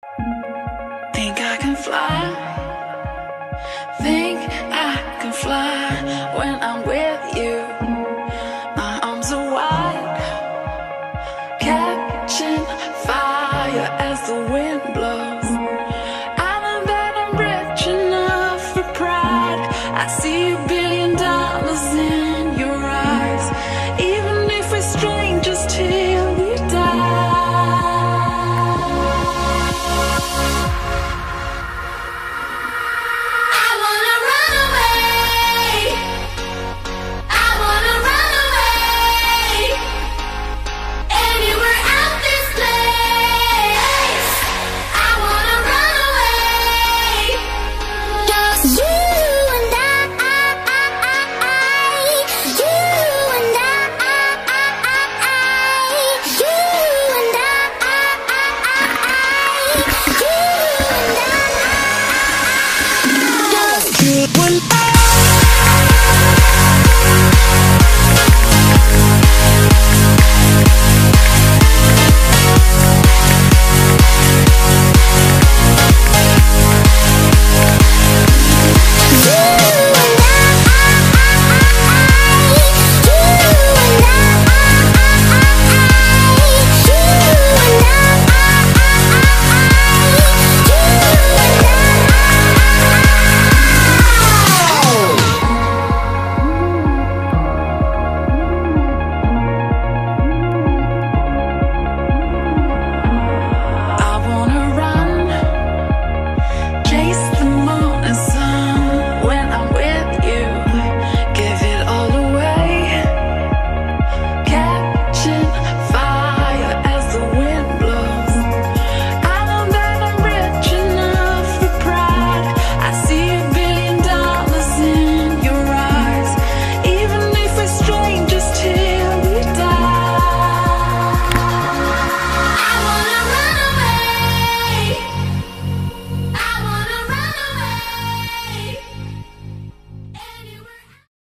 Think I can fly. Think I can fly when I'm with you. My arms are wide, catching fire as the wind blows. I know that I'm rich enough for pride. I see $1 billion in your eyes, even if we're strangers till we die. When